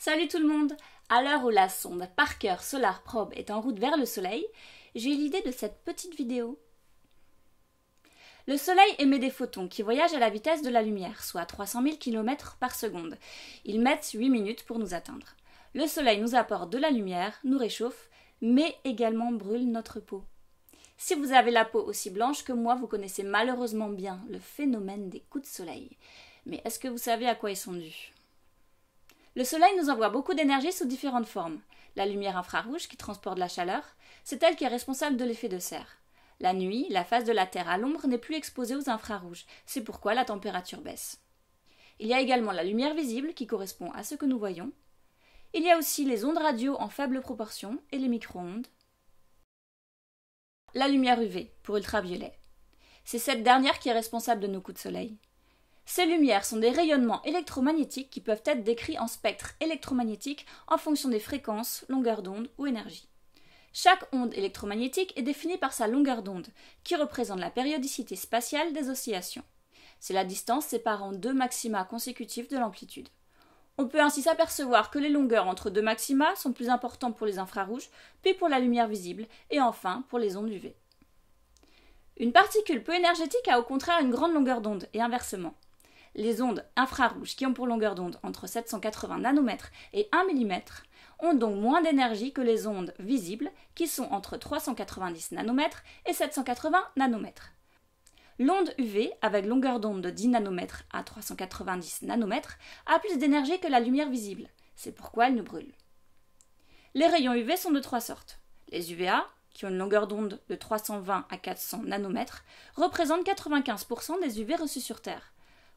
Salut tout le monde! À l'heure où la sonde Parker Solar Probe est en route vers le Soleil, j'ai eu l'idée de cette petite vidéo. Le Soleil émet des photons qui voyagent à la vitesse de la lumière, soit 300 000 km par seconde. Ils mettent 8 minutes pour nous atteindre. Le Soleil nous apporte de la lumière, nous réchauffe, mais également brûle notre peau. Si vous avez la peau aussi blanche que moi, vous connaissez malheureusement bien le phénomène des coups de soleil. Mais est-ce que vous savez à quoi ils sont dus ? Le Soleil nous envoie beaucoup d'énergie sous différentes formes. La lumière infrarouge qui transporte la chaleur, c'est elle qui est responsable de l'effet de serre. La nuit, la face de la Terre à l'ombre n'est plus exposée aux infrarouges, c'est pourquoi la température baisse. Il y a également la lumière visible qui correspond à ce que nous voyons. Il y a aussi les ondes radio en faible proportion et les micro-ondes. La lumière UV pour ultraviolet. C'est cette dernière qui est responsable de nos coups de soleil. Ces lumières sont des rayonnements électromagnétiques qui peuvent être décrits en spectre électromagnétique en fonction des fréquences, longueurs d'onde ou énergie. Chaque onde électromagnétique est définie par sa longueur d'onde, qui représente la périodicité spatiale des oscillations. C'est la distance séparant deux maxima consécutifs de l'amplitude. On peut ainsi s'apercevoir que les longueurs entre deux maxima sont plus importantes pour les infrarouges, puis pour la lumière visible, et enfin pour les ondes UV. Une particule peu énergétique a au contraire une grande longueur d'onde, et inversement. Les ondes infrarouges, qui ont pour longueur d'onde entre 780 nanomètres et 1 mm, ont donc moins d'énergie que les ondes visibles, qui sont entre 390 nanomètres et 780 nanomètres. L'onde UV, avec longueur d'onde de 10 nanomètres à 390 nanomètres, a plus d'énergie que la lumière visible. C'est pourquoi elle nous brûle. Les rayons UV sont de trois sortes. Les UVA, qui ont une longueur d'onde de 320 à 400 nanomètres, représentent 95% des UV reçus sur Terre.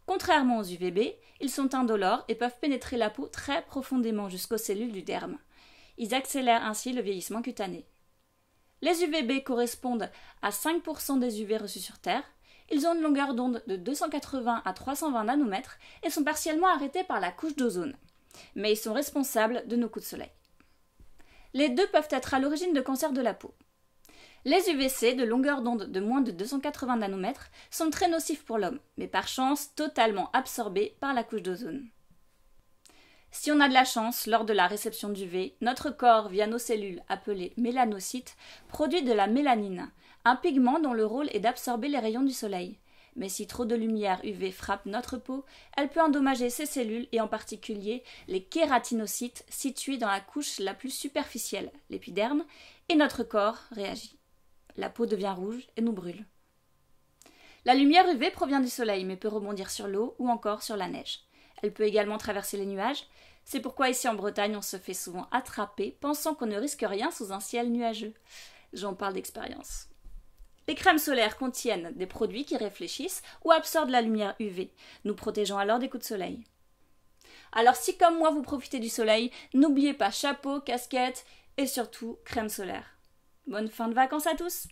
Contrairement aux UVB, ils sont indolores et peuvent pénétrer la peau très profondément jusqu'aux cellules du derme. Ils accélèrent ainsi le vieillissement cutané. Les UVB correspondent à 5% des UV reçus sur Terre. Ils ont une longueur d'onde de 280 à 320 nanomètres et sont partiellement arrêtés par la couche d'ozone. Mais ils sont responsables de nos coups de soleil. Les deux peuvent être à l'origine de cancers de la peau. Les UVC de longueur d'onde de moins de 280 nanomètres sont très nocifs pour l'homme, mais par chance totalement absorbés par la couche d'ozone. Si on a de la chance, lors de la réception d'UV, notre corps, via nos cellules appelées mélanocytes, produit de la mélanine, un pigment dont le rôle est d'absorber les rayons du soleil. Mais si trop de lumière UV frappe notre peau, elle peut endommager ces cellules et en particulier les kératinocytes situés dans la couche la plus superficielle, l'épiderme, et notre corps réagit. La peau devient rouge et nous brûle. La lumière UV provient du soleil mais peut rebondir sur l'eau ou encore sur la neige. Elle peut également traverser les nuages. C'est pourquoi ici en Bretagne on se fait souvent attraper pensant qu'on ne risque rien sous un ciel nuageux. J'en parle d'expérience. Les crèmes solaires contiennent des produits qui réfléchissent ou absorbent la lumière UV, nous protégeant alors des coups de soleil. Alors si comme moi vous profitez du soleil, n'oubliez pas chapeau, casquette et surtout crème solaire. Bonne fin de vacances à tous!